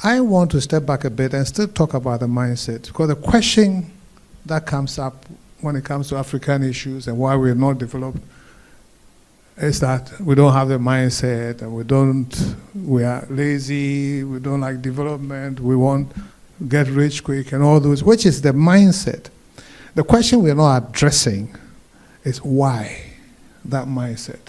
I want to step back a bit and still talk about the mindset, because the question that comes up when it comes to African issues and why we're not developed is that we don't have the mindset, and we are lazy, we don't like development, we want to get rich quick and all those, which is the mindset. The question we're not addressing is why that mindset.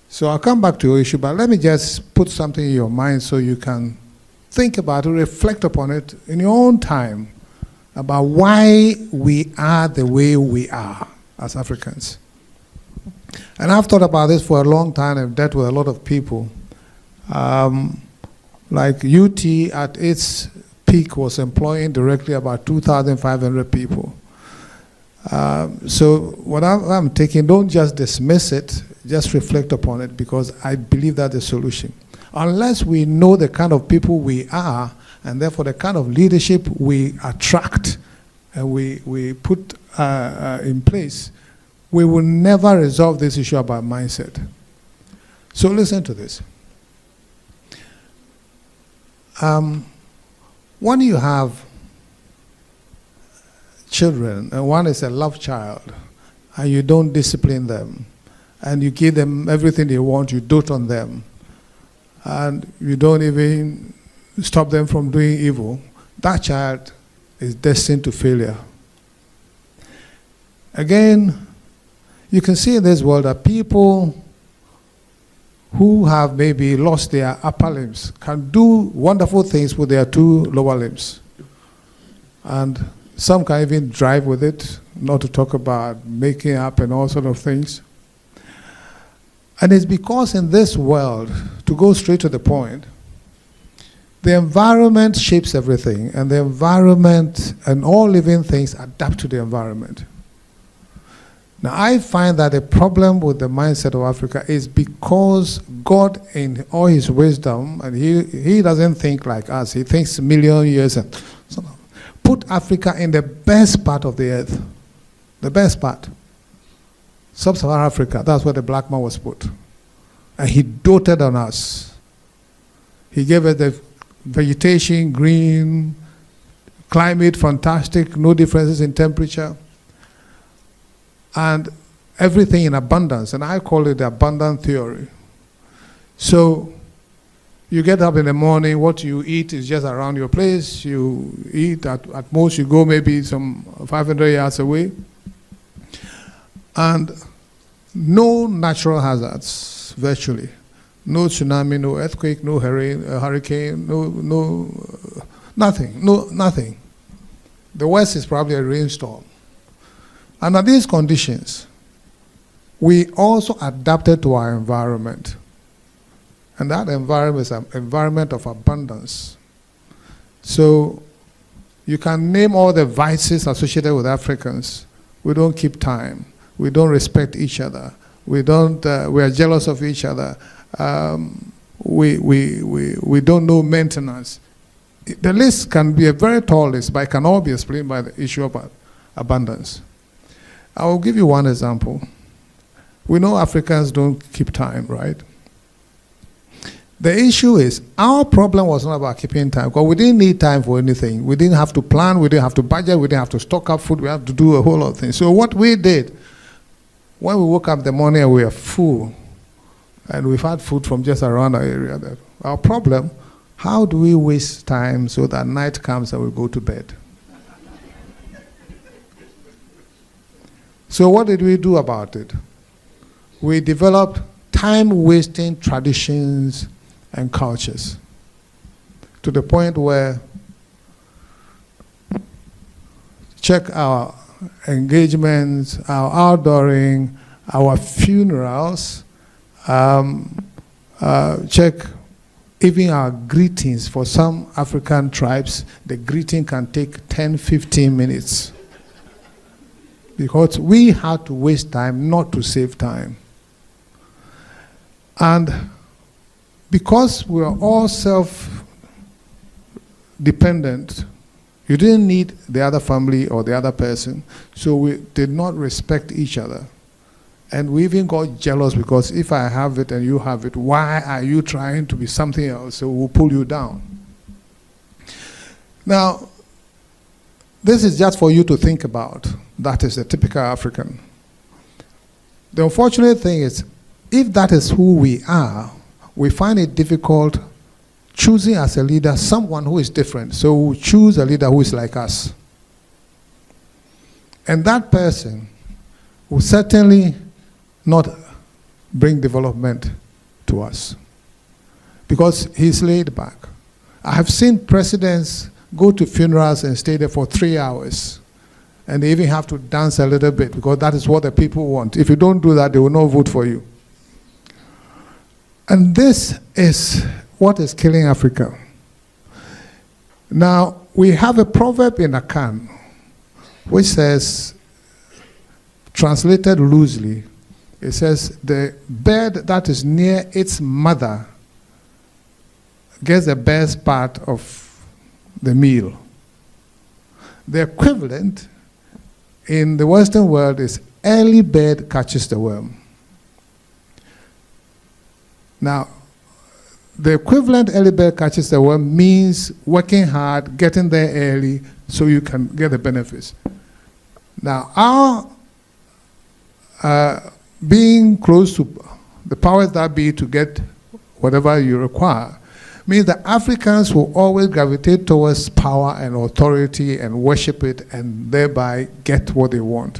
So I'll come back to your issue, but let me just put something in your mind so you can think about it, reflect upon it in your own time about why we are the way we are as Africans. And I've thought about this for a long time. I've dealt with a lot of people. Like UT at its peak was employing directly about 2,500 people. So what I'm taking, don't just dismiss it, just reflect upon it, because I believe that's the solution. Unless we know the kind of people we are, and therefore the kind of leadership we attract and we put in place, we will never resolve this issue about mindset. So listen to this. When you have children, and one is a love child, and you don't discipline them, and you give them everything they want, you dote on them, and you don't even stop them from doing evil, that child is destined to failure. Again, you can see in this world that people who have maybe lost their upper limbs can do wonderful things with their two lower limbs. And some can even drive with it, not to talk about making up and all sort of things. And it's because in this world, to go straight to the point, the environment shapes everything, and the environment and all living things adapt to the environment. Now, I find that the problem with the mindset of Africa is because God, in all his wisdom, and he doesn't think like us, he thinks a million years, and so put Africa in the best part of the earth, the best part. Sub-Saharan Africa, that's where the black man was put. And he doted on us. He gave us the vegetation, green, climate, fantastic, no differences in temperature, and everything in abundance. And I call it the abundant theory. So you get up in the morning, what you eat is just around your place. You eat, at most you go maybe some 500 yards away. And no natural hazards, virtually. No tsunami, no earthquake, no hurricane, nothing. The worst is probably a rainstorm. And at these conditions, we also adapted to our environment. And that environment is an environment of abundance. So you can name all the vices associated with Africans. We don't keep time. We don't respect each other. We are jealous of each other. We don't know maintenance. The list can be a very tall list, but it can all be explained by the issue of abundance. I will give you one example. We know Africans don't keep time, right? The issue is, our problem was not about keeping time, because we didn't need time for anything. We didn't have to plan, we didn't have to budget, we didn't have to stock up food, we had to do a whole lot of things. So what we did, when we woke up in the morning and we were full, and we've had food from just around our area, our problem, how do we waste time so that night comes and we go to bed? So what did we do about it? We developed time-wasting traditions and cultures to the point where, check our engagements, our outdooring, our funerals, check even our greetings. For some African tribes, the greeting can take 10, 15 minutes. Because we had to waste time not to save time. And because we are all self-dependent, you didn't need the other family or the other person, so we did not respect each other. And we even got jealous, because if I have it and you have it, why are you trying to be something else? So we'll pull you down. Now, this is just for you to think about. That is a typical African. The unfortunate thing is, if that is who we are, we find it difficult choosing as a leader someone who is different. So we choose a leader who is like us. And that person will certainly not bring development to us because he's laid back. I have seen presidents go to funerals and stay there for 3 hours. And they even have to dance a little bit because that is what the people want. If you don't do that, they will not vote for you. And this is what is killing Africa. Now, we have a proverb in Akan which says, translated loosely, it says, the bird that is near its mother gets the best part of the meal. The equivalent in the Western world is early bird catches the worm. Now, the equivalent early bird catches the worm means working hard, getting there early so you can get the benefits. Now, our being close to the powers that be to get whatever you require means that Africans will always gravitate towards power and authority and worship it and thereby get what they want.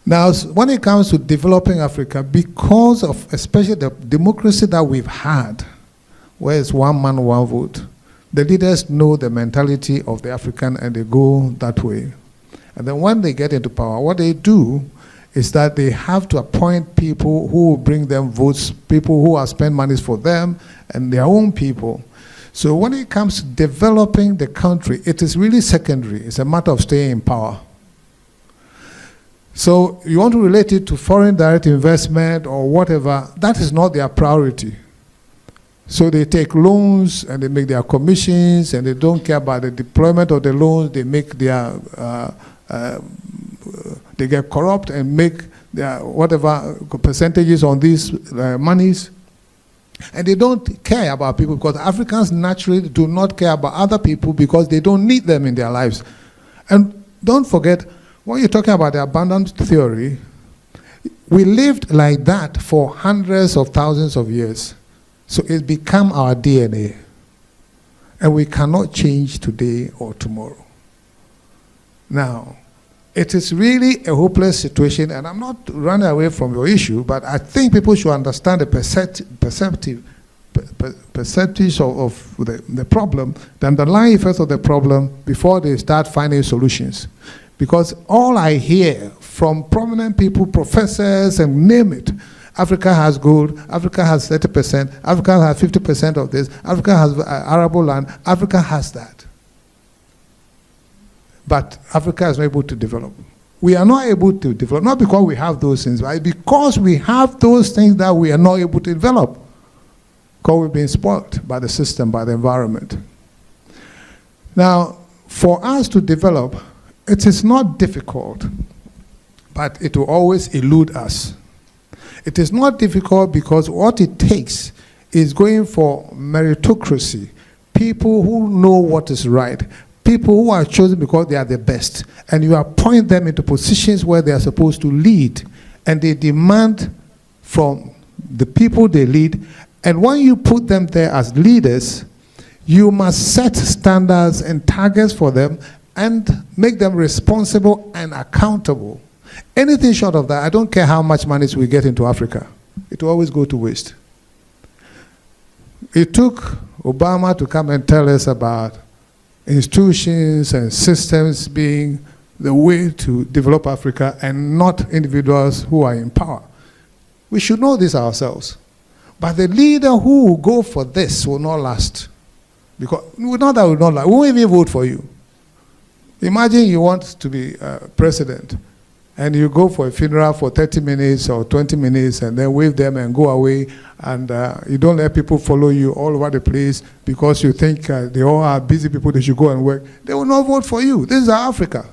Now, when it comes to developing Africa, because of especially the democracy that we've had, where it's one man, one vote, the leaders know the mentality of the African and they go that way. And then when they get into power, what they do is that they have to appoint people who will bring them votes, people who have spent money for them and their own people. So when it comes to developing the country, it is really secondary. It's a matter of staying in power. So you want to relate it to foreign direct investment or whatever, that is not their priority. So they take loans and they make their commissions and they don't care about the deployment of the loans. They make their they get corrupt and make their whatever percentages on these monies. And they don't care about people because Africans naturally do not care about other people because they don't need them in their lives. And don't forget, when you're talking about the abundance theory, we lived like that for hundreds of thousands of years. So it's become our DNA. And we cannot change today or tomorrow. Now, it is really a hopeless situation, and I'm not running away from your issue, but I think people should understand the perceptives of the problem, the underlying effects of the problem before they start finding solutions. Because all I hear from prominent people, professors, and name it, Africa has gold, Africa has 30%, Africa has 50% of this, Africa has arable land, Africa has that. But Africa is not able to develop. We are not able to develop, not because we have those things, but because we have those things that we are not able to develop. Because we've been spoiled by the system, by the environment. Now, for us to develop, it is not difficult, but it will always elude us. It is not difficult because what it takes is going for meritocracy, people who know what is right, people who are chosen because they are the best, and you appoint them into positions where they are supposed to lead, and they demand from the people they lead, and when you put them there as leaders, you must set standards and targets for them and make them responsible and accountable. Anything short of that, I don't care how much money we get into Africa, it will always go to waste. It took Obama to come and tell us about institutions and systems being the way to develop Africa and not individuals who are in power. We should know this ourselves. But the leader who will go for this will not last. Because not that will not last. We won't even vote for you. Imagine you want to be president and you go for a funeral for 30 minutes or 20 minutes and then wave them and go away, and you don't let people follow you all over the place because you think they all are busy people, they should go and work. They will not vote for you. This is Africa.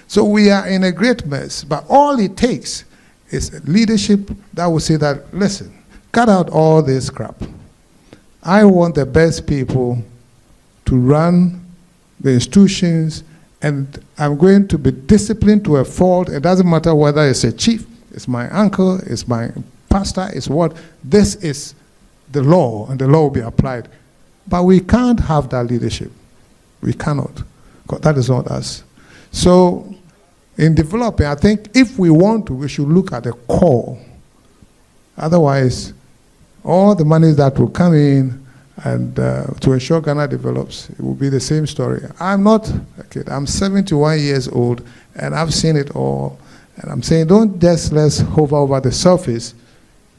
So we are in a great mess, but all it takes is leadership that will say that, listen, cut out all this crap. I want the best people to run the institutions, and I'm going to be disciplined to a fault. It doesn't matter whether it's a chief, it's my uncle, it's my pastor, it's what. This is the law, and the law will be applied. But we can't have that leadership. We cannot, because that is not us. So in developing, I think if we want to, we should look at the core. Otherwise, all the money that will come in and to ensure Ghana develops, it will be the same story. I'm not a kid. I'm 71 years old, and I've seen it all. And I'm saying, let's hover over the surface.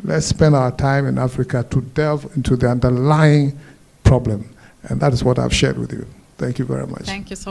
Let's spend our time in Africa to delve into the underlying problem. And that is what I've shared with you. Thank you very much. Thank you so